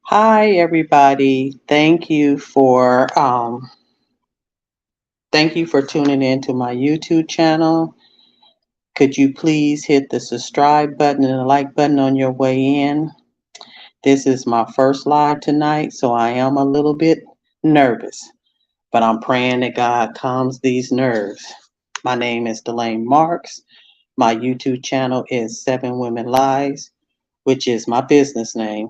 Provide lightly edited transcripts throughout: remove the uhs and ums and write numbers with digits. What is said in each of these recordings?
Hi, everybody. Thank you for tuning in to my YouTube channel. Could you please hit the subscribe button and the like button on your way in? This is my first live tonight, so I am a little bit nervous, but I'm praying that God calms these nerves. My name is Delane Marks. My YouTube channel is Seven Women Lives, which is my business name.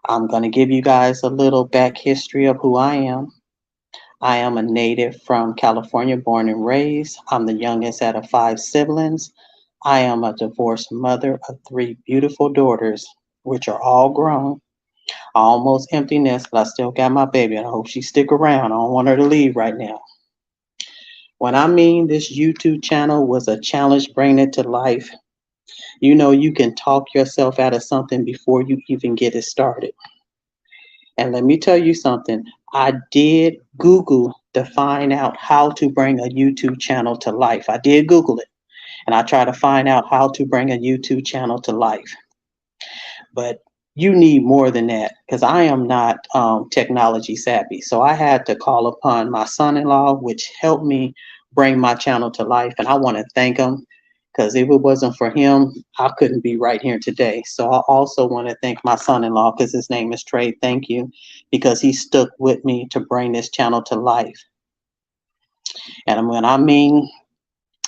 I'm going to give you guys a little back history of who I am. I am a native from California, born and raised. I'm the youngest out of five siblings. I am a divorced mother of three beautiful daughters, which are all grown. I almost empty nest, but I still got my baby, and I hope she stick around. I don't want her to leave right now. When I mean this YouTube channel was a challenge bringing it to life, you can talk yourself out of something before you even get it started. And let me tell you something. I did Google to find out how to bring a YouTube channel to life. I did Google it and I tried to find out how to bring a YouTube channel to life. But you need more than that because I am not technology savvy. So I had to call upon my son in law, which helped me bring my channel to life. And I want to thank him because if it wasn't for him, I couldn't be right here today. So I also want to thank my son-in-law because his name is Trey. Thank you because he stuck with me to bring this channel to life. And when I mean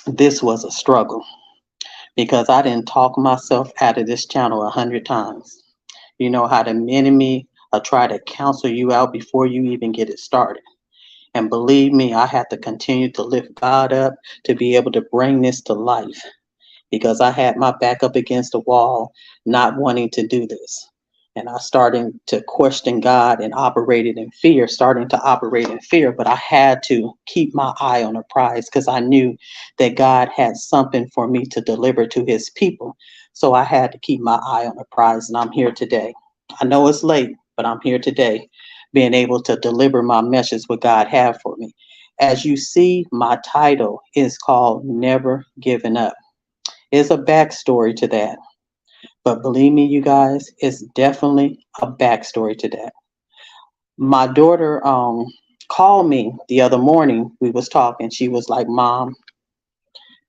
this was a struggle because I didn't talk myself out of this channel 100 times. You know how the enemy try to counsel you out before you even get it started. And believe me, I had to continue to lift God up to be able to bring this to life because I had my back up against the wall, not wanting to do this. And I started to question God and operated in fear, starting to operate in fear. But I had to keep my eye on the prize because I knew that God had something for me to deliver to his people. So I had to keep my eye on the prize, and I'm here today. I know it's late, but I'm here today, being able to deliver my message what God had for me. As you see, my title is called Never Giving Up. There's a backstory to that. But believe me, you guys, it's definitely a backstory to that. My daughter called me the other morning. We was talking. She was like, Mom,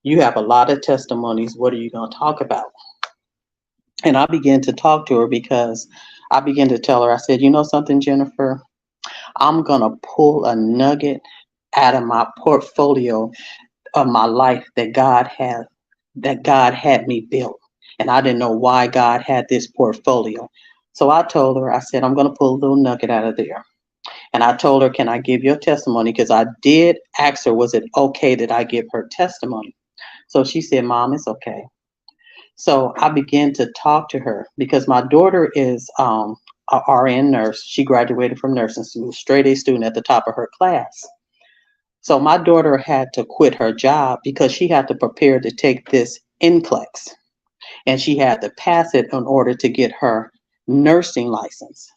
you have a lot of testimonies. What are you going to talk about? And I began to talk to her because I began to tell her, I said, you know something, Jennifer? I'm going to pull a nugget out of my portfolio of my life that God had me built. And I didn't know why God had this portfolio. So I told her, I said, I'm going to pull a little nugget out of there. And I told her, can I give you a testimony? Because I did ask her, was it okay that I give her testimony? So she said, Mom, it's okay. So I began to talk to her because my daughter is a RN nurse. She graduated from nursing school, straight A student at the top of her class. So my daughter had to quit her job because she had to prepare to take this NCLEX and she had to pass it in order to get her nursing license.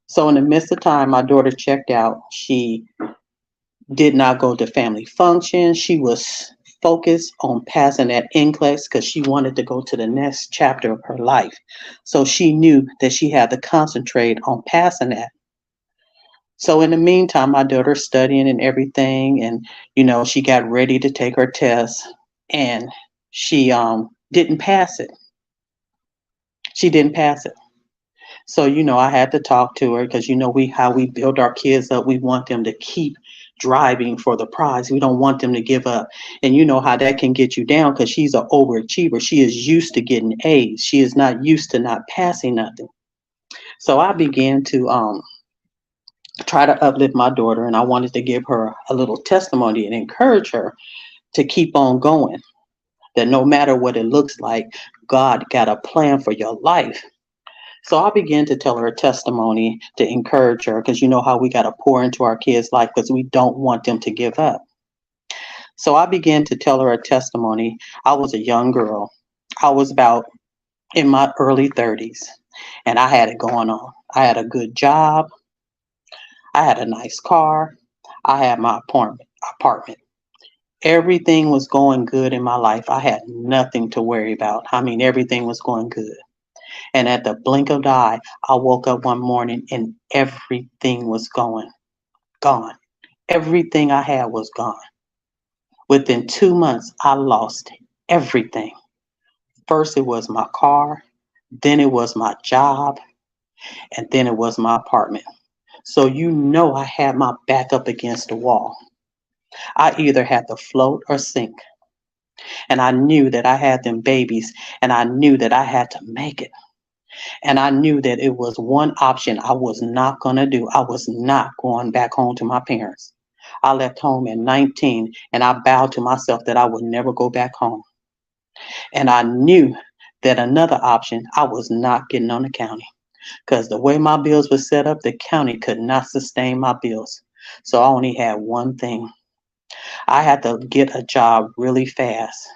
So in the midst of time, my daughter checked out. She did not go to family functions. She was focused on passing that NCLEX because she wanted to go to the next chapter of her life. So she knew that she had to concentrate on passing that. So in the meantime, my daughter's studying and everything, and she got ready to take her test, and she didn't pass it. She didn't pass it. So I had to talk to her because we build our kids up. We want them to keep driving for the prize. We don't want them to give up. And you know how that can get you down because she's an overachiever. She is used to getting A's. She is not used to not passing nothing. So I began to try to uplift my daughter, and I wanted to give her a little testimony and encourage her to keep on going, that no matter what it looks like, God got a plan for your life. So I began to tell her a testimony to encourage her because you know how we got to pour into our kids' life because we don't want them to give up. So I began to tell her a testimony. I was a young girl. I was about in my early 30s, and I had it going on. I had a good job. I had a nice car. I had my apartment. Everything was going good in my life. I had nothing to worry about. I mean, everything was going good. And at the blink of the eye, I woke up one morning and everything was gone. Everything I had was gone. Within 2 months, I lost everything. First, it was my car, then it was my job, and then it was my apartment. So you know I had my back up against the wall. I either had to float or sink. And I knew that I had them babies, and I knew that I had to make it. And I knew that it was one option I was not going to do. I was not going back home to my parents. I left home at 19 and I vowed to myself that I would never go back home. And I knew that another option, I was not getting on the county because the way my bills were set up, the county could not sustain my bills. So I only had one thing. I had to get a job really fast.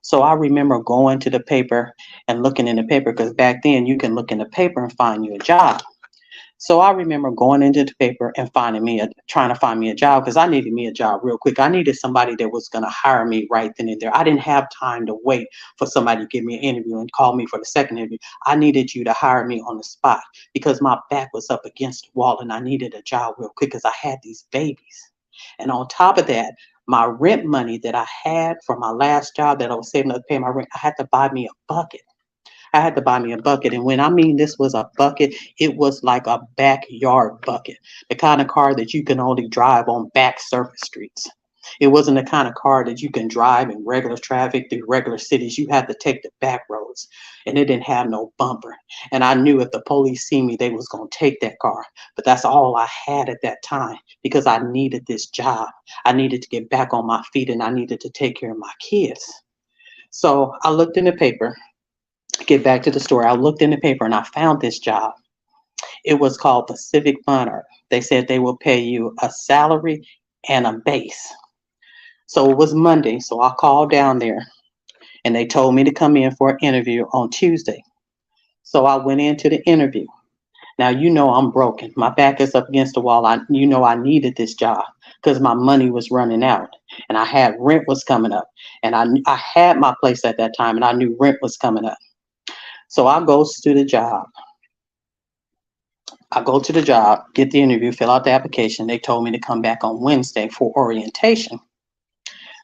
So I remember going to the paper and looking in the paper because back then you can look in the paper and find you a job. So I remember going into the paper and trying to find me a job because I needed me a job real quick. I needed somebody that was going to hire me right then and there. I didn't have time to wait for somebody to give me an interview and call me for the second interview. I needed you to hire me on the spot because my back was up against the wall and I needed a job real quick because I had these babies. And on top of that, my rent money that I had from my last job that I was saving up to pay my rent, I had to buy me a bucket. I had to buy me a bucket. And when I mean this was a bucket, it was like a backyard bucket, the kind of car that you can only drive on back surface streets. It wasn't the kind of car that you can drive in regular traffic through regular cities. You had to take the back roads and it didn't have no bumper. And I knew if the police see me, they was going to take that car. But that's all I had at that time because I needed this job. I needed to get back on my feet and I needed to take care of my kids. So I looked in the paper, get back to the story. I looked in the paper and I found this job. It was called Pacific Funner. They said they will pay you a salary and a base. So it was Monday. So I called down there and they told me to come in for an interview on Tuesday. So I went into the interview. Now, you know, I'm broken. My back is up against the wall. I needed this job because my money was running out and I had rent was coming up and I had my place at that time and I knew rent was coming up. So I goes to the job. I go to the job, get the interview, fill out the application. They told me to come back on Wednesday for orientation.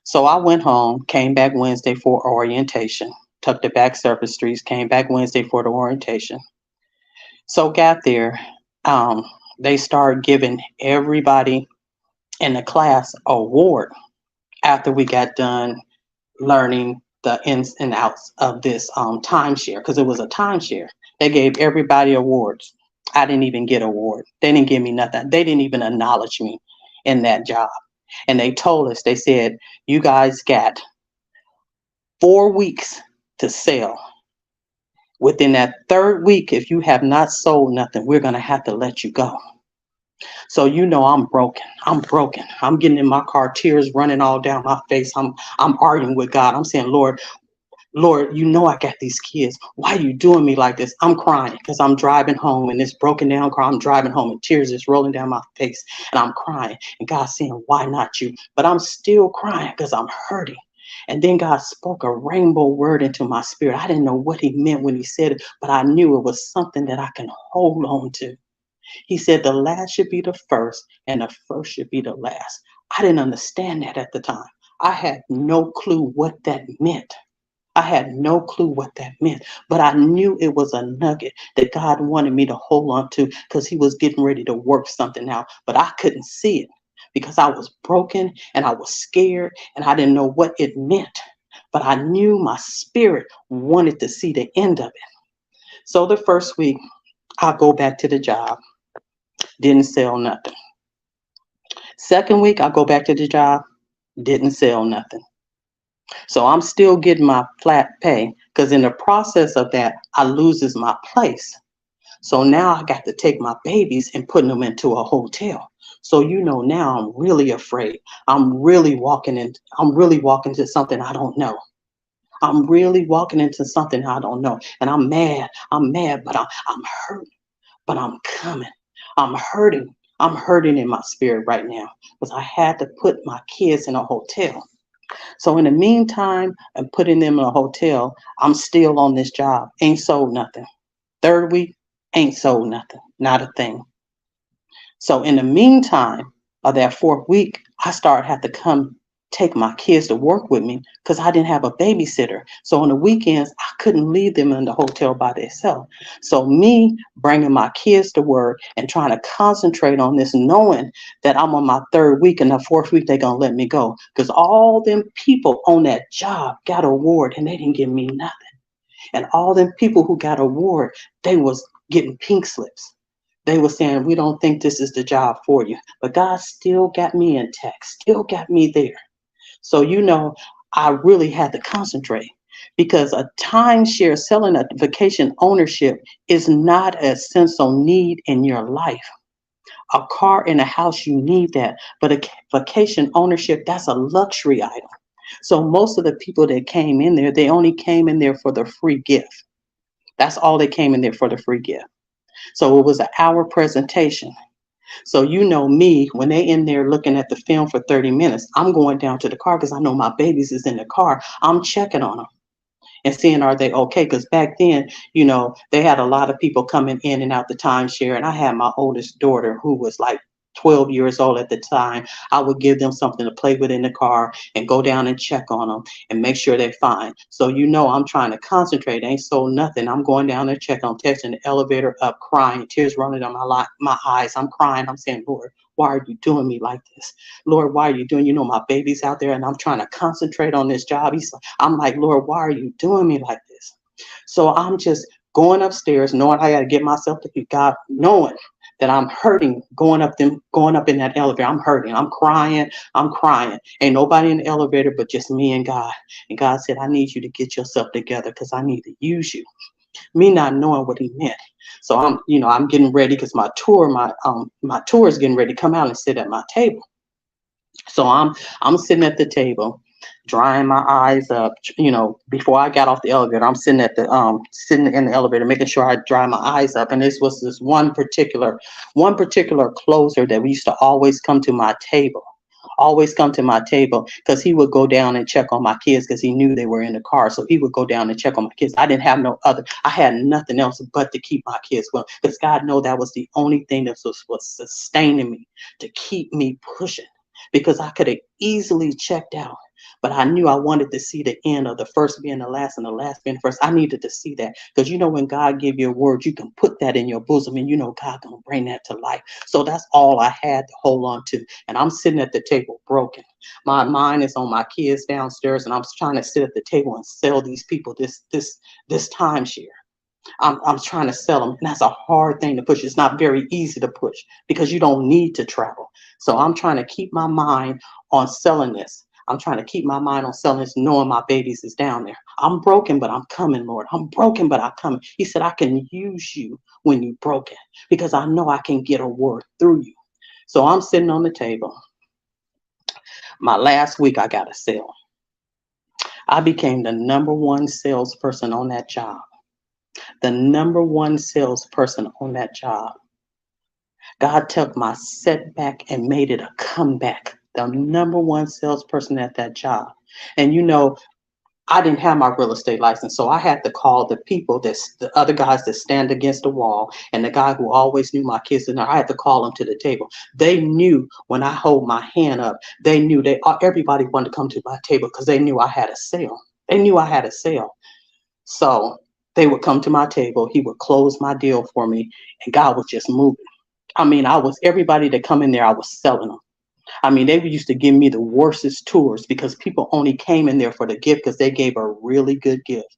So I went home, came back Wednesday for orientation, took the back surface streets, came back Wednesday for the orientation. So got there, they started giving everybody in the class a award after we got done learning the ins and outs of this timeshare because it was a timeshare. They gave everybody awards. I didn't even get an award. They didn't give me nothing. They didn't even acknowledge me in that job. And they told us, they said, you guys got 4 weeks to sell. Within that third week, if you have not sold nothing, we're going to have to let you go. So you know I'm broken. I'm broken. I'm getting in my car, tears running all down my face. I'm arguing with God. I'm saying, Lord, you know I got these kids. Why are you doing me like this? I'm crying because I'm driving home in this broken down car. I'm driving home and tears just rolling down my face and I'm crying. And God's saying, why not you? But I'm still crying because I'm hurting. And then God spoke a rainbow word into my spirit. I didn't know what he meant when he said it, but I knew it was something that I can hold on to. He said the last should be the first and the first should be the last. I didn't understand that at the time. I had no clue what that meant. I had no clue what that meant, but I knew it was a nugget that God wanted me to hold on to because he was getting ready to work something out, but I couldn't see it because I was broken and I was scared and I didn't know what it meant, but I knew my spirit wanted to see the end of it. So the first week, I go back to the job, didn't sell nothing. Second week, I go back to the job, didn't sell nothing. So I'm still getting my flat pay because in the process of that, I loses my place. So now I got to take my babies and putting them into a hotel. So you know now I'm really afraid. I'm really walking into something I don't know. I'm really walking into something I don't know. And I'm mad. But I'm hurt. But I'm coming. I'm hurting. I'm hurting in my spirit right now because I had to put my kids in a hotel. So in the meantime, I'm putting them in a hotel. I'm still on this job. Ain't sold nothing. Third week, ain't sold nothing, not a thing. So in the meantime of that fourth week, I started have to come take my kids to work with me because I didn't have a babysitter. So on the weekends, I couldn't leave them in the hotel by themselves. So me bringing my kids to work and trying to concentrate on this, knowing that I'm on my third week and the fourth week they're gonna let me go. Because all them people on that job got award and they didn't give me nothing. And all them people who got award, they was getting pink slips. They were saying, we don't think this is the job for you. But God still got me intact, still got me there. So, I really had to concentrate because a timeshare selling a vacation ownership is not a essential need in your life. A car and a house, you need that. But a vacation ownership, that's a luxury item. So most of the people that came in there, they only came in there for the free gift. That's all they came in there for, the free gift. So it was an hour presentation. So me, when they in there looking at the film for 30 minutes, I'm going down to the car because I know my babies is in the car. I'm checking on them and seeing are they okay. Because back then, they had a lot of people coming in and out the timeshare. And I had my oldest daughter who was like 12 years old at the time. I would give them something to play with in the car and go down and check on them and make sure they're fine. So I'm trying to concentrate. Ain't sold nothing. I'm going down there check on, texting the elevator up, crying, tears running down my eyes. I'm crying. I'm saying, Lord, why are you doing me like this? Lord, why are you doing? My baby's out there and I'm trying to concentrate on this job. I'm like, Lord, why are you doing me like this? So I'm just going upstairs, knowing I got to get myself to God, knowing that I'm hurting going up in that elevator. I'm hurting. I'm crying. Ain't nobody in the elevator but just me and God. And God said, I need you to get yourself together because I need to use you. Me not knowing what he meant. So I'm getting ready because my tour is getting ready to come out and sit at my table. So I'm sitting at the table, drying my eyes up. Before I got off the elevator, I'm sitting sitting in the elevator, making sure I dry my eyes up. And this was this one particular closer that we used to always come to my table. Always come to my table because he would go down and check on my kids because he knew they were in the car. So he would go down and check on my kids. I didn't have I had nothing else but to keep my kids well because God knew that was the only thing that was sustaining me to keep me pushing because I could have easily checked out. But I knew I wanted to see the end of the first being the last and the last being the first. I needed to see that because when God give you a word, you can put that in your bosom and God gonna bring that to life. So that's all I had to hold on to. And I'm sitting at the table broken. My mind is on my kids downstairs and I'm trying to sit at the table and sell these people this timeshare. I'm trying to sell them. And that's a hard thing to push. It's not very easy to push because you don't need to travel. So I'm trying to keep my mind on selling this. I'm trying to keep my mind on selling this, knowing my babies is down there. I'm broken, but I'm coming, Lord. I'm broken, but I'm coming. He said, I can use you when you're broken because I know I can get a word through you. So I'm sitting on the table. My last week, I got a sale. I became the #1 salesperson on that job. The #1 salesperson on that job. God took my setback and made it a comeback. The #1 salesperson at that job. And I didn't have my real estate license, so I had to call the people the other guys that stand against the wall, and the guy who always knew my kids in there. I had to call them to the table. They knew when I hold my hand up. They knew everybody wanted to come to my table because they knew I had a sale. They knew I had a sale. So they would come to my table. He would close my deal for me, and God was just moving. Everybody that come in there, I was selling them. They used to give me the worstest tours because people only came in there for the gift because they gave a really good gift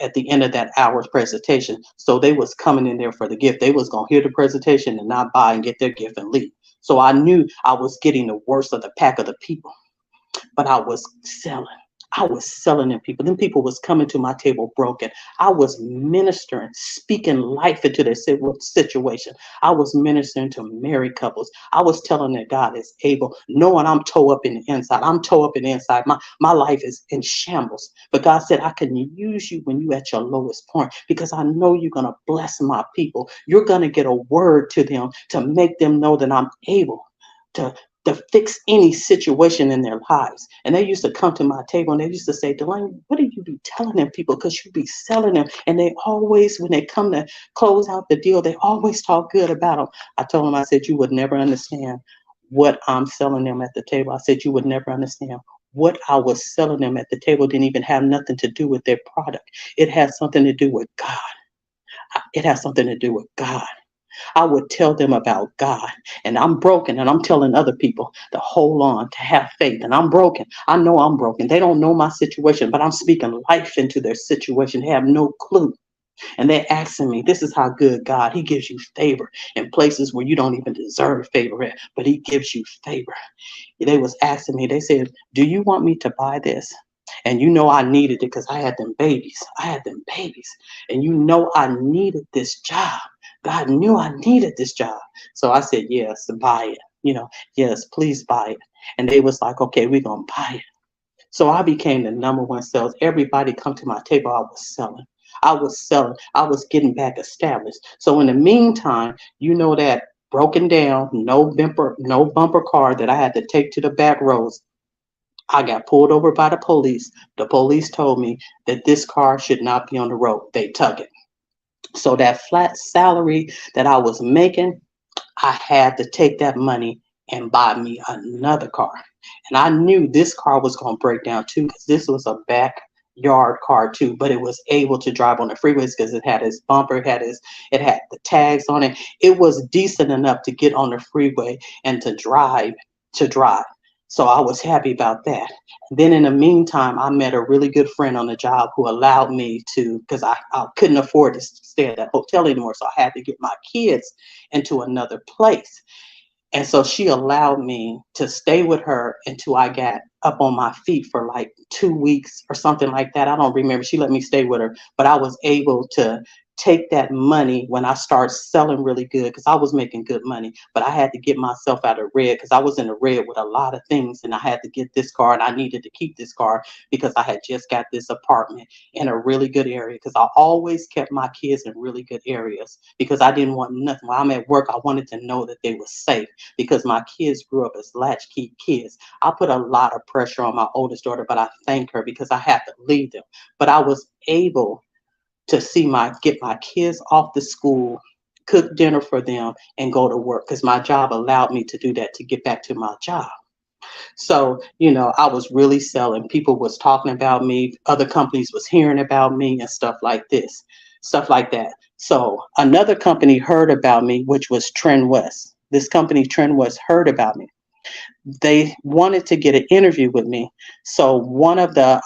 at the end of that hour's presentation. So they was coming in there for the gift. They was going to hear the presentation and not buy and get their gift and leave. So I knew I was getting the worst of the pack of the people, but I was selling. I was selling them people. Them people was coming to my table broken. I was ministering, speaking life into their situation. I was ministering to married couples. I was telling that God is able, knowing I'm toe up in the inside. I'm toe up in the inside. My life is in shambles. But God said, I can use you when you're at your lowest point because I know you're going to bless my people. You're going to get a word to them to make them know that I'm able to to fix any situation in their lives. And they used to come to my table and they used to say, Delaney, what do you be telling them people? Because you be selling them. And they always, when they come to close out the deal, they always talk good about them. I told them, I said, you would never understand what I'm selling them at the table. I said, you would never understand. What I was selling them at the table didn't even have nothing to do with their product. It has something to do with God. It has something to do with God. I would tell them about God. And I'm broken, and I'm telling other people to hold on, to have faith. And I'm broken. I know I'm broken. They don't know my situation, but I'm speaking life into their situation. They have no clue. And they're asking me, this is how good God, he gives you favor in places where you don't even deserve favor at, but he gives you favor. They was asking me, they said, do you want me to buy this? And you know I needed it because I had them babies. I had them babies. And you know I needed this job. God knew I needed this job. So I said, yes, buy it. Yes, please buy it. And they was like, okay, we're going to buy it. So I became the number one sales. Everybody come to my table, I was selling. I was selling. I was getting back established. So in the meantime, that broken down, no bumper car that I had to take to the back roads. I got pulled over by the police. The police told me that this car should not be on the road. They took it. So that flat salary that I was making, I had to take that money and buy me another car. And I knew this car was going to break down too, because this was a backyard car too, but it was able to drive on the freeways because it had its bumper, it had the tags on it. It was decent enough to get on the freeway and to drive. So I was happy about that. Then in the meantime, I met a really good friend on the job who allowed me to, because I couldn't afford to stay at that hotel anymore. So I had to get my kids into another place. And so she allowed me to stay with her until I got up on my feet for like 2 weeks or something like that. I don't remember. She let me stay with her, but I was able to take that money when I started selling really good because I was making good money. But I had to get myself out of red because I was in the red with a lot of things, and I had to get this car, and I needed to keep this car because I had just got this apartment in a really good area, because I always kept my kids in really good areas because I didn't want nothing. While I'm at work, I wanted to know that they were safe because my kids grew up as latchkey kids. I put a lot of pressure on my oldest daughter, but I thank her because I had to leave them. But I was able to get my kids off to school, cook dinner for them, and go to work because my job allowed me to do that, to get back to my job. So, I was really selling. People was talking about me. Other companies was hearing about me and stuff like this, stuff like that. So another company heard about me, which was Trend West. This company, Trend West, heard about me. They wanted to get an interview with me. So one of the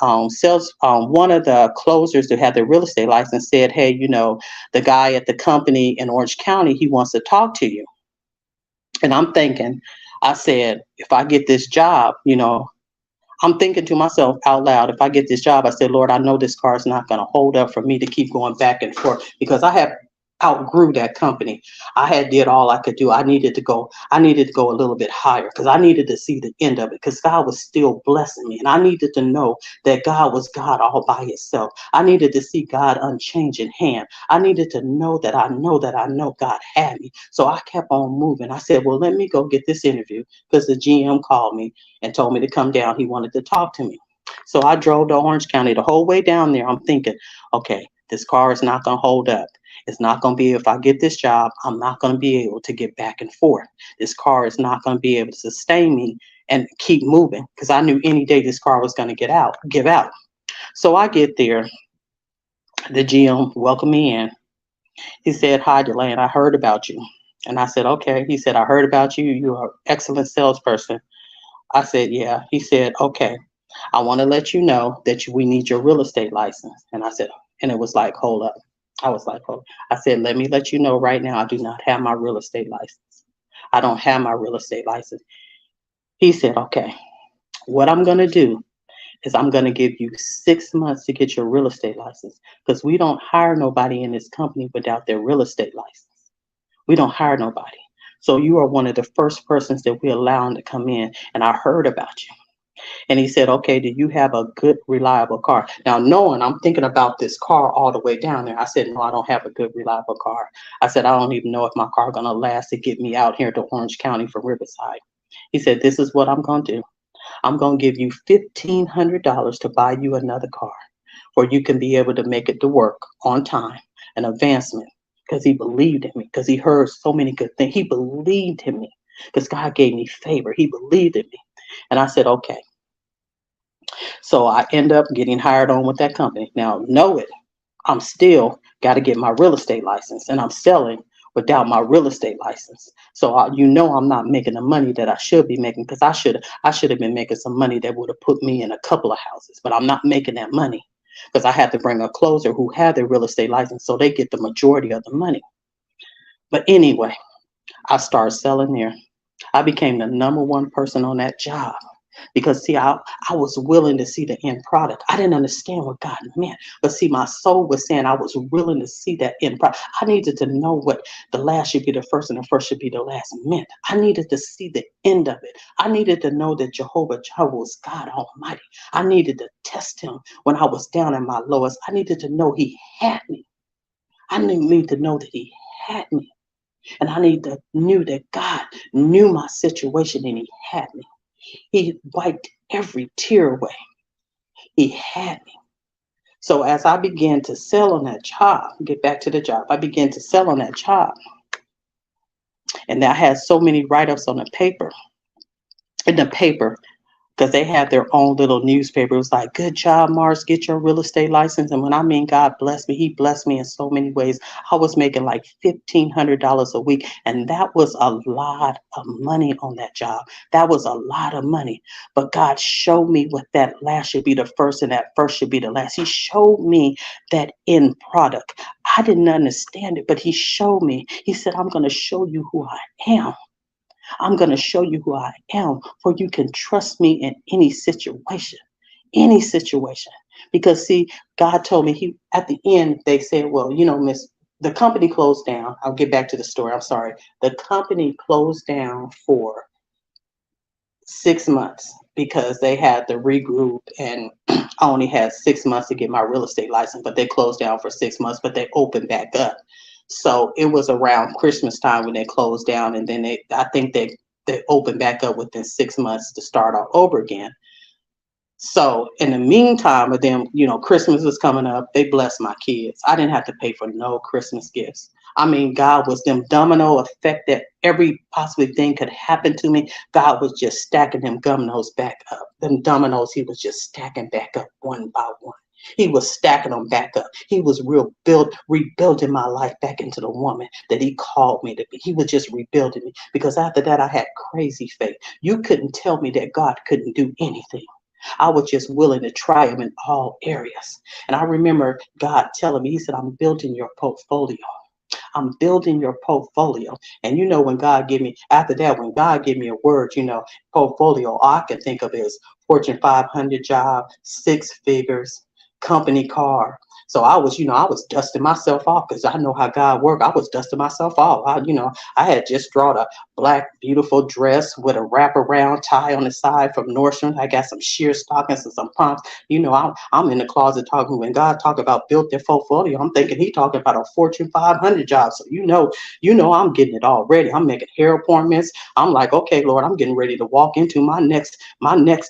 closers that had their real estate license said, hey, the guy at the company in Orange County, he wants to talk to you. And I'm thinking, I said, if I get this job, I'm thinking to myself out loud, if I get this job, I said, Lord, I know this car is not going to hold up for me to keep going back and forth because I have outgrew that company. I had did all I could do. I needed to go a little bit higher because I needed to see the end of it because God was still blessing me. And I needed to know that God was God all by himself. I needed to see God unchanging hand. I needed to know that I know God had me. So I kept on moving. I said, well, let me go get this interview because the GM called me and told me to come down. He wanted to talk to me. So I drove to Orange County the whole way down there. I'm thinking, okay, this car is not going to hold up. It's not going to be, if I get this job, I'm not going to be able to get back and forth. This car is not going to be able to sustain me and keep moving because I knew any day this car was going to give out. So I get there. The GM welcomed me in. He said, hi, Delaney, I heard about you. And I said, okay. He said, I heard about you. You're an excellent salesperson. I said, yeah. He said, okay, I want to let you know that we need your real estate license. And I said, and it was like, hold up. I was like, hold. I said, let me let you know right now, I do not have my real estate license. I don't have my real estate license. He said, okay, what I'm going to do is I'm going to give you 6 months to get your real estate license because we don't hire nobody in this company without their real estate license. We don't hire nobody. So you are one of the first persons that we allow to come in, and I heard about you. And he said, okay, do you have a good, reliable car? Now, knowing I'm thinking about this car all the way down there, I said, no, I don't have a good, reliable car. I said, I don't even know if my car going to last to get me out here to Orange County from Riverside. He said, this is what I'm going to do. I'm going to give you $1,500 to buy you another car where you can be able to make it to work on time, an advancement, because he believed in me, because he heard so many good things. He believed in me because God gave me favor. He believed in me. And I said, okay. So I end up getting hired on with that company. Now, know it, I'm still got to get my real estate license, and I'm selling without my real estate license. So I'm not making the money that I should be making, because I should have been making some money that would have put me in a couple of houses, but I'm not making that money because I had to bring a closer who had their real estate license, so they get the majority of the money. But anyway, I started selling there. I became the number one person on that job because, see, I was willing to see the end product. I didn't understand what God meant, but see, my soul was saying I was willing to see that end product. I needed to know what the last should be the first and the first should be the last meant. I needed to see the end of it. I needed to know that Jehovah Jireh was God Almighty. I needed to test him when I was down at my lowest. I needed to know he had me. I need to know that he had me. And knew that God knew my situation and he had me. He wiped every tear away. He had me. So as I began to sell on that job, get back to the job, I began to sell on that job. And I had so many write-ups on in the paper, because they had their own little newspaper. It was like, good job, Mars, get your real estate license. And when I mean God blessed me, he blessed me in so many ways. I was making like $1,500 a week. And that was a lot of money on that job. That was a lot of money. But God showed me what that last should be the first and that first should be the last. He showed me that end product. I didn't understand it, but he showed me. He said, I'm going to show you who I am. I'm going to show you who I am, for you can trust me in any situation, any situation. Because see, God told me, at the end, they said, well, Miss, the company closed down. I'll get back to the story. I'm sorry. The company closed down for 6 months because they had to regroup, and I only had 6 months to get my real estate license, but they closed down for 6 months, but they opened back up. So it was around Christmas time when they closed down, and then I think they opened back up within 6 months to start all over again. So in the meantime of them, Christmas was coming up. They blessed my kids. I didn't have to pay for no Christmas gifts. I mean, God was them domino effect that every possible thing could happen to me. God was just stacking them dominoes back up. Them dominoes, he was just stacking back up one by one. He was stacking them back up. He was rebuilding my life back into the woman that he called me to be. He was just rebuilding me, because after that, I had crazy faith. You couldn't tell me that God couldn't do anything. I was just willing to try him in all areas. And I remember God telling me, he said, I'm building your portfolio. I'm building your portfolio. And when God gave me, after that, when God gave me a word, portfolio, all I can think of is Fortune 500 job, 6 figures, company car. So I was dusting myself off, because I know how God works. I was dusting myself off. I had just brought a black, beautiful dress with a wraparound tie on the side from Nordstrom. I got some sheer stockings and some pumps. I'm in the closet talking. When God talk about built their portfolio, I'm thinking he talking about a Fortune 500 job. So I'm getting it already. I'm making hair appointments. I'm like, okay, Lord, I'm getting ready to walk into my next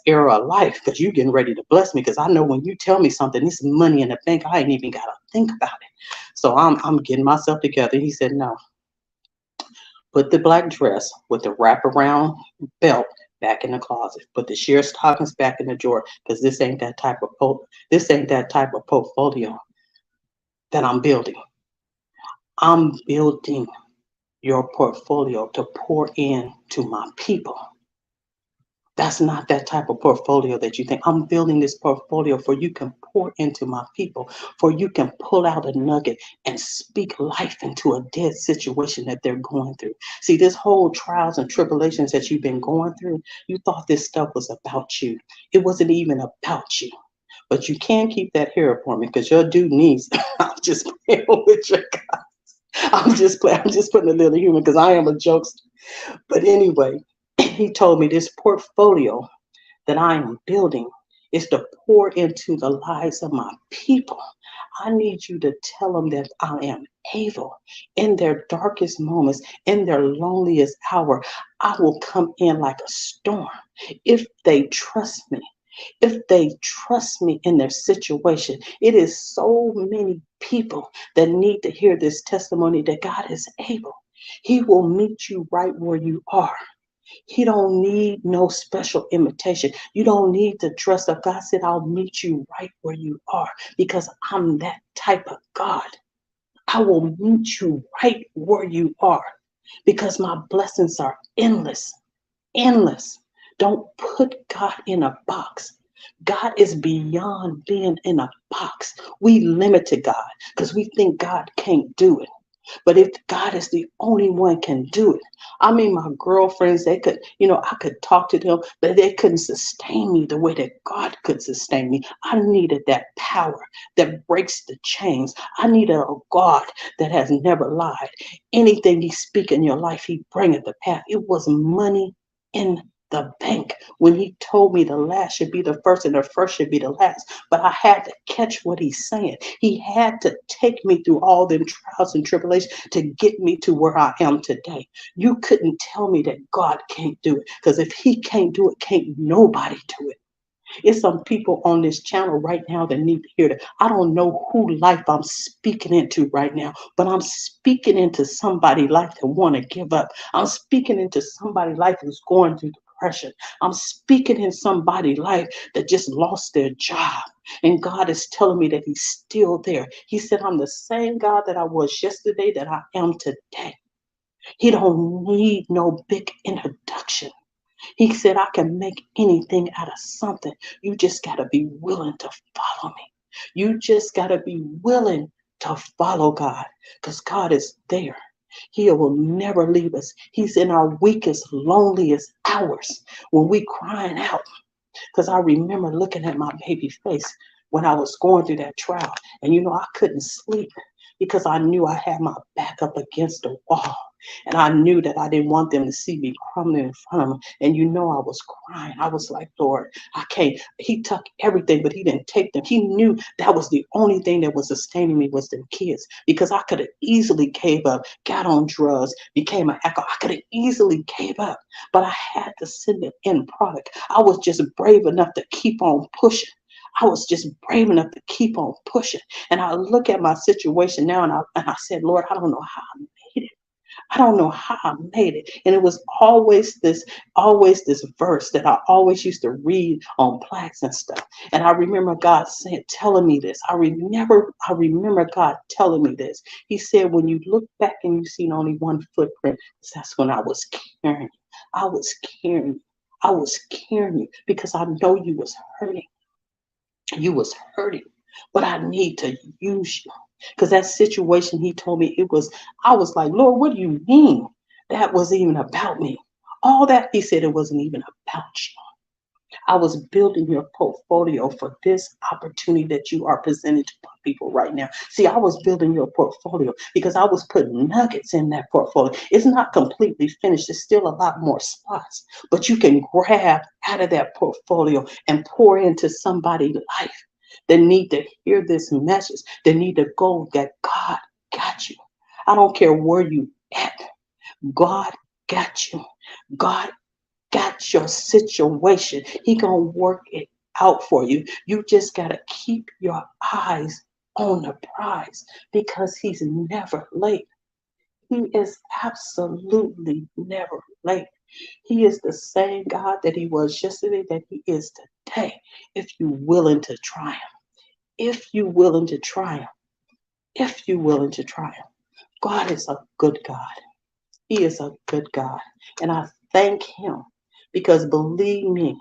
era of life, because you getting ready to bless me. Because I know when you tell me something, this is money in the bank, I ain't even got to think about it. So I'm getting myself together. He said, no, put the black dress with the wraparound belt back in the closet. Put the sheer stockings back in the drawer, because this ain't that type of portfolio that I'm building. I'm building your portfolio to pour into my people. That's not that type of portfolio that you think. I'm building this portfolio for you can pour into my people, for you can pull out a nugget and speak life into a dead situation that they're going through. See, this whole trials and tribulations that you've been going through, you thought this stuff was about you. It wasn't even about you. But you can keep that hair appointment, because your dude needs. I'm just playing with your guys. I'm just putting a little humor, because I am a jokester. But anyway, he told me this portfolio that I am building is to pour into the lives of my people. I need you to tell them that I am able in their darkest moments, in their loneliest hour. I will come in like a storm if they trust me. If they trust me in their situation, it is so many people that need to hear this testimony that God is able. He will meet you right where you are. He don't need no special invitation. You don't need to dress up. God said, I'll meet you right where you are because I'm that type of God. I will meet you right where you are because my blessings are endless, endless. Don't put God in a box. God is beyond being in a box. We limit to God because we think God can't do it. But if God is the only one can do it, I mean, my girlfriends, they could, I could talk to them, but they couldn't sustain me the way that God could sustain me. I needed that power that breaks the chains. I needed a God that has never lied. Anything He speak in your life, He bring it to pass. It was money in the bank when He told me the last should be the first and the first should be the last. But I had to catch what He's saying. He had to take me through all them trials and tribulations to get me to where I am today. You couldn't tell me that God can't do it because if He can't do it, can't nobody do it. It's some people on this channel right now that need to hear that. I don't know who life I'm speaking into right now, but I'm speaking into somebody's life that want to give up. I'm speaking into somebody's life who's going through depression. I'm speaking in somebody's life that just lost their job. And God is telling me that He's still there. He said, I'm the same God that I was yesterday that I am today. He don't need no big introduction. He said, I can make anything out of something. You just got to be willing to follow me. You just got to be willing to follow God because God is there. He will never leave us. He's in our weakest, loneliest hours when we crying out. Because I remember looking at my baby face when I was going through that trial. And I couldn't sleep because I knew I had my back up against the wall. And I knew that I didn't want them to see me crumbling in front of them. And I was crying. I was like, Lord, I can't. He took everything, but He didn't take them. He knew that was the only thing that was sustaining me was them kids. Because I could have easily gave up, got on drugs, became an alcoholic. I could have easily gave up, but I had to send the end product. I was just brave enough to keep on pushing. I was just brave enough to keep on pushing. And I look at my situation now and I said, Lord, I don't know how I made it. I don't know how I made it. And it was always this verse that I always used to read on plaques and stuff. And I remember God telling me this. I remember God telling me this. He said, when you look back and you see only one footprint, that's when I was carrying you. I was carrying you. I was carrying you because I know you was hurting. You was hurting, but I need to use you. Because that situation, He told me I was like, Lord, what do you mean? That wasn't even about me. All that He said, it wasn't even about you. I was building your portfolio for this opportunity that you are presenting to people right now. See, I was building your portfolio because I was putting nuggets in that portfolio. It's not completely finished. There's still a lot more spots, but you can grab out of that portfolio and pour into somebody's life that need to hear this message, that need to go that God got you. I don't care where you at. God got you. God got your situation. He gonna work it out for you. You just gotta keep your eyes on the prize because He's never late. He is absolutely never late. He is the same God that He was yesterday, that He is today. If you're willing to triumph, if you're willing to triumph, if you're willing to triumph, God is a good God. He is a good God. And I thank Him because believe me,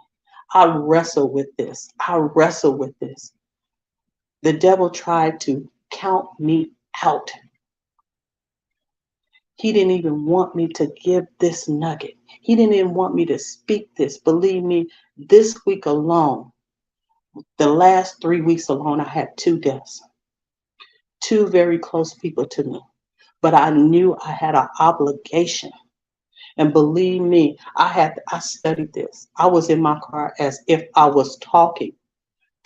I wrestle with this. I wrestle with this. The devil tried to count me out. He didn't even want me to give this nugget. He didn't even want me to speak this. Believe me, this week alone, the last 3 weeks alone, I had 2 deaths. 2 very close people to me. But I knew I had an obligation. And believe me, I studied this. I was in my car as if I was talking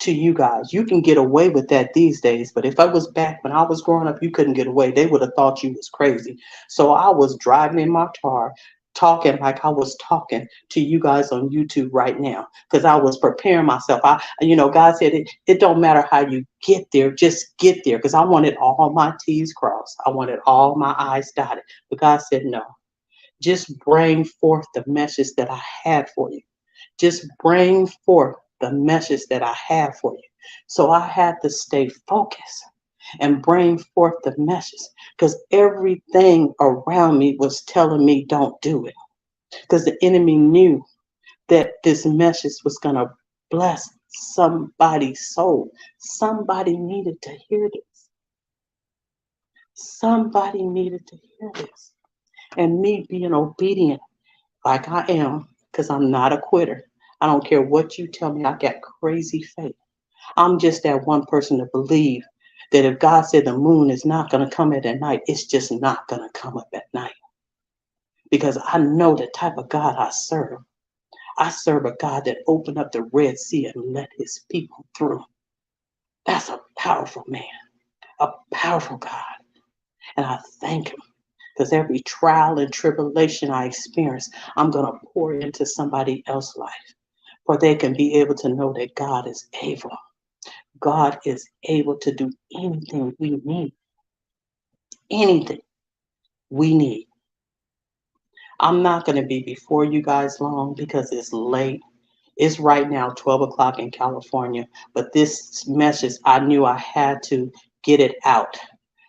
to you guys. You can get away with that these days, but if I was back when I was growing up, you couldn't get away. They would have thought you was crazy. So I was driving in my car, talking like I was talking to you guys on YouTube right now, because I was preparing myself. God said it don't matter how you get there, just get there, because I wanted all my T's crossed. I wanted all my I's dotted. But God said, no, just bring forth the message that I had for you. Just bring forth the message that I have for you. So I had to stay focused and bring forth the message, because everything around me was telling me don't do it, because the enemy knew that this message was going to bless somebody's soul. Somebody needed to hear this. Somebody needed to hear this. And me being obedient like I am, because I'm not a quitter. I don't care what you tell me. I got crazy faith. I'm just that one person to believe that if God said the moon is not going to come at night, it's just not going to come up at night. Because I know the type of God I serve. I serve a God that opened up the Red Sea and let his people through. That's a powerful man, a powerful God. And I thank him, because every trial and tribulation I experience, I'm going to pour into somebody else's life, for they can be able to know that God is able. God is able to do anything we need. Anything we need. I'm not going to be before you guys long because it's late. It's right now 12 o'clock in California, but this message, I knew I had to get it out.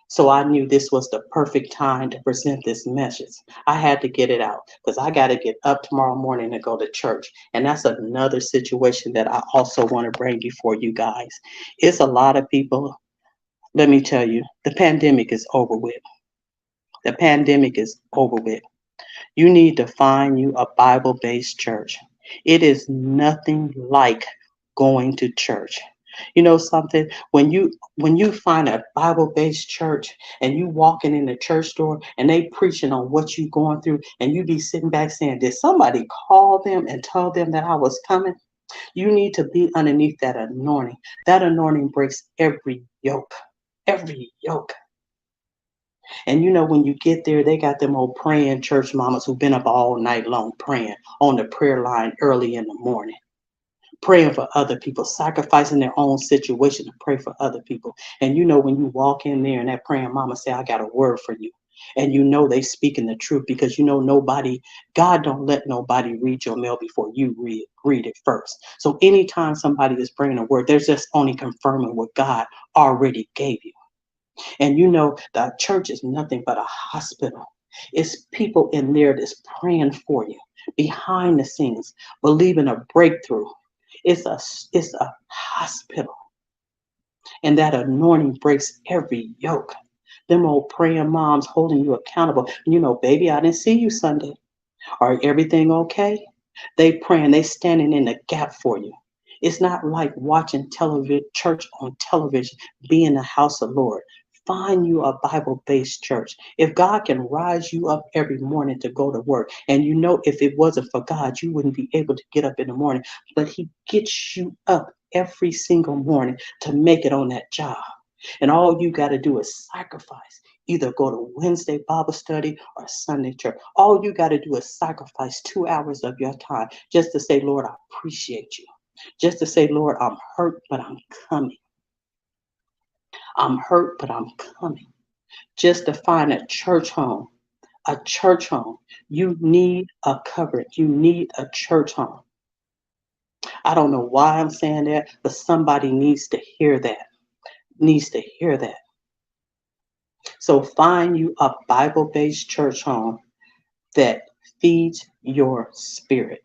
So I knew this was the perfect time to present this message. I had to get it out because I got to get up tomorrow morning to go to church. And that's another situation that I also want to bring before you guys. It's a lot of people. Let me tell you, the pandemic is over with. The pandemic is over with. You need to find you a Bible-based church. It is nothing like going to church. You know something? When you find a Bible-based church and you walking in the church door and they preaching on what you going through, and you be sitting back saying, did somebody call them and tell them that I was coming? You need to be underneath that anointing. That anointing breaks every yoke. Every yoke. And when you get there, they got them old praying church mamas who've been up all night long praying on the prayer line early in the morning, praying for other people, sacrificing their own situation to pray for other people. And when you walk in there and that praying mama say, I got a word for you. And they speaking the truth, because nobody, God don't let nobody read your mail before you read it first. So anytime somebody is bringing a word, they're just only confirming what God already gave you. And the church is nothing but a hospital. It's people in there that's praying for you behind the scenes, believing a breakthrough. It's a hospital. And that anointing breaks every yoke. Them old praying moms holding you accountable. Baby, I didn't see you Sunday. Are everything okay? They praying, they standing in the gap for you. It's not like watching church on television, be in the house of the Lord. Find you a Bible-based church. If God can rise you up every morning to go to work, and if it wasn't for God, you wouldn't be able to get up in the morning, but he gets you up every single morning to make it on that job. And all you got to do is sacrifice. Either go to Wednesday Bible study or Sunday church. All you got to do is sacrifice 2 hours of your time just to say, Lord, I appreciate you. Just to say, Lord, I'm hurt, but I'm coming. I'm hurt, but I'm coming. Just to find a church home. A church home. You need a covering. You need a church home. I don't know why I'm saying that, but somebody needs to hear that. Needs to hear that. So find you a Bible-based church home that feeds your spirit.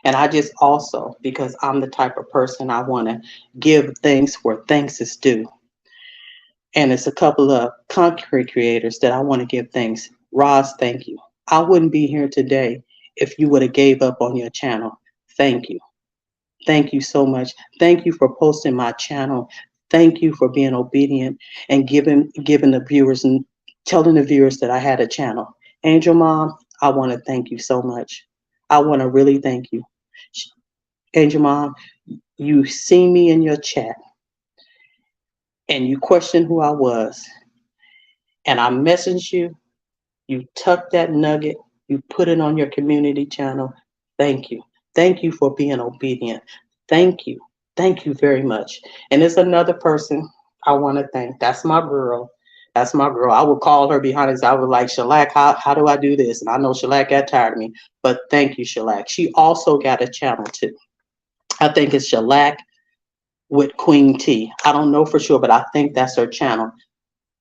And I just also, because I'm the type of person, I want to give thanks where thanks is due. And it's a couple of content creators that I want to give thanks. Roz, thank you. I wouldn't be here today if you would have gave up on your channel. Thank you. Thank you so much. Thank you for posting my channel. Thank you for being obedient and giving the viewers and telling the viewers that I had a channel. Angel Mom, I want to thank you so much. I want to really thank you. Angel Mom, you see me in your chat and you question who I was, and I messaged you, you tuck that nugget, you put it on your community channel. Thank you. Thank you for being obedient. Thank you. Thank you very much. And there's another person I want to thank. That's my girl. That's my girl. I would call her behind us. I would like, Shellac, how do I do this? And I know Shellac got tired of me, but thank you, Shellac. She also got a channel too. I think it's Shellac with Queen T. I don't know for sure, but I think that's her channel.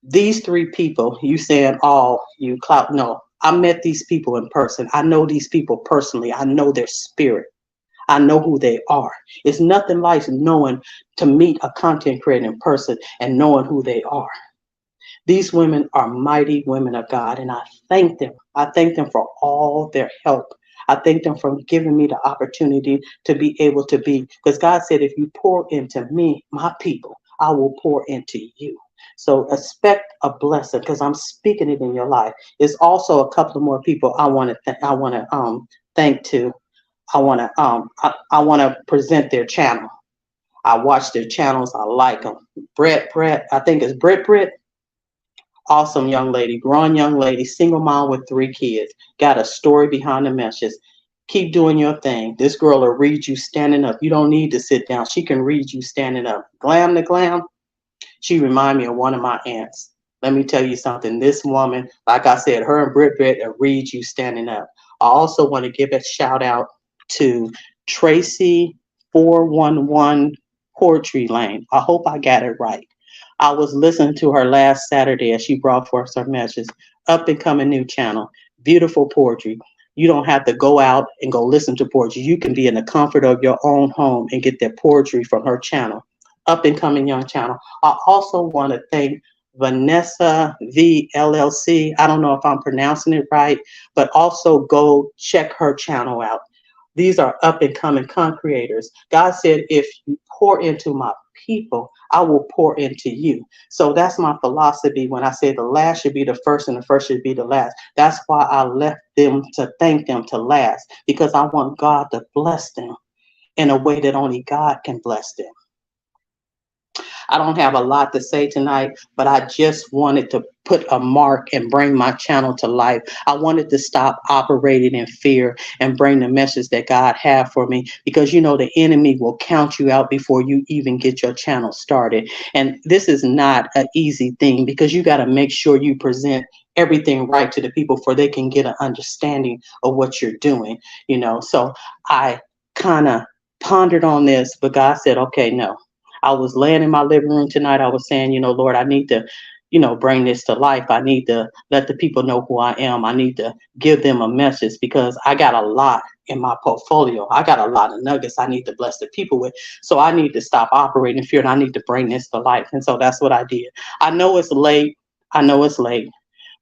These three people, you saying, oh, you clout, no. I met these people in person. I know these people personally. I know their spirit. I know who they are. It's nothing like knowing to meet a content creator in person and knowing who they are. These women are mighty women of God, and I thank them. I thank them for all their help. I thank them for giving me the opportunity to be able to be, because God said, if you pour into me, my people, I will pour into you. So expect a blessing, because I'm speaking it in your life. There's also a couple of more people I want to thank to. I want to present their channel. I watch their channels. I like them. Brett, I think it's Britt. Awesome young lady, grown young lady, single mom with 3 kids, got a story behind the meshes. Keep doing your thing. This girl will read you standing up. You don't need to sit down. She can read you standing up. Glam to glam, she remind me of one of my aunts. Let me tell you something. This woman, like I said, her and Britt will read you standing up. I also want to give a shout out to Tracy 411 Poetry Lane. I hope I got it right. I was listening to her last Saturday as she brought forth her messages. Up and coming new channel. Beautiful poetry. You don't have to go out and go listen to poetry. You can be in the comfort of your own home and get that poetry from her channel. Up and coming young channel. I also want to thank Vanessa V LLC. I don't know if I'm pronouncing it right, but also go check her channel out. These are up and coming content creators. God said, if you pour into my people, I will pour into you. So that's my philosophy when I say the last should be the first and the first should be the last. That's why I left them to thank them to last, because I want God to bless them in a way that only God can bless them. I don't have a lot to say tonight, but I just wanted to put a mark and bring my channel to life. I wanted to stop operating in fear and bring the message that God had for me, because you know the enemy will count you out before you even get your channel started. And this is not an easy thing, because you got to make sure you present everything right to the people for they can get an understanding of what you're doing, you know. So I kind of pondered on this, but God said, okay, no. I was laying in my living room tonight. I was saying, you know, Lord, I need to, you know, bring this to life. I need to let the people know who I am. I need to give them a message, because I got a lot in my portfolio. I got a lot of nuggets I need to bless the people with. So I need to stop operating in fear, and I need to bring this to life. And so that's what I did. I know it's late. I know it's late,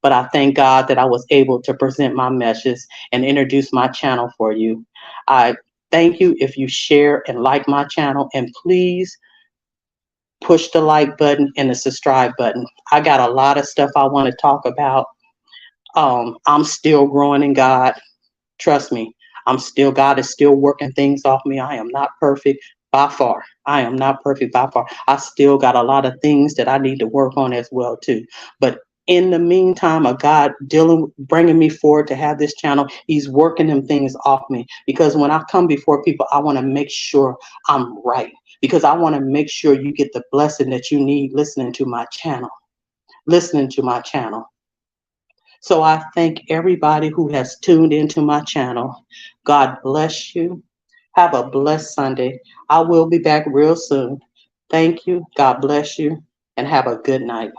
but I thank God that I was able to present my message and introduce my channel for you. I thank you if you share and like my channel, and please push the like button and the subscribe button. I got a lot of stuff I want to talk about. I'm still growing in God. Trust me, God is still working things off me. I am not perfect by far. I am not perfect by far. I still got a lot of things that I need to work on as well too. But in the meantime of God bringing me forward to have this channel, he's working them things off me, because when I come before people, I want to make sure I'm right, because I want to make sure you get the blessing that you need listening to my channel. So I thank everybody who has tuned into my channel. God bless you. Have a blessed Sunday. I will be back real soon. Thank you. God bless you, and have a good night.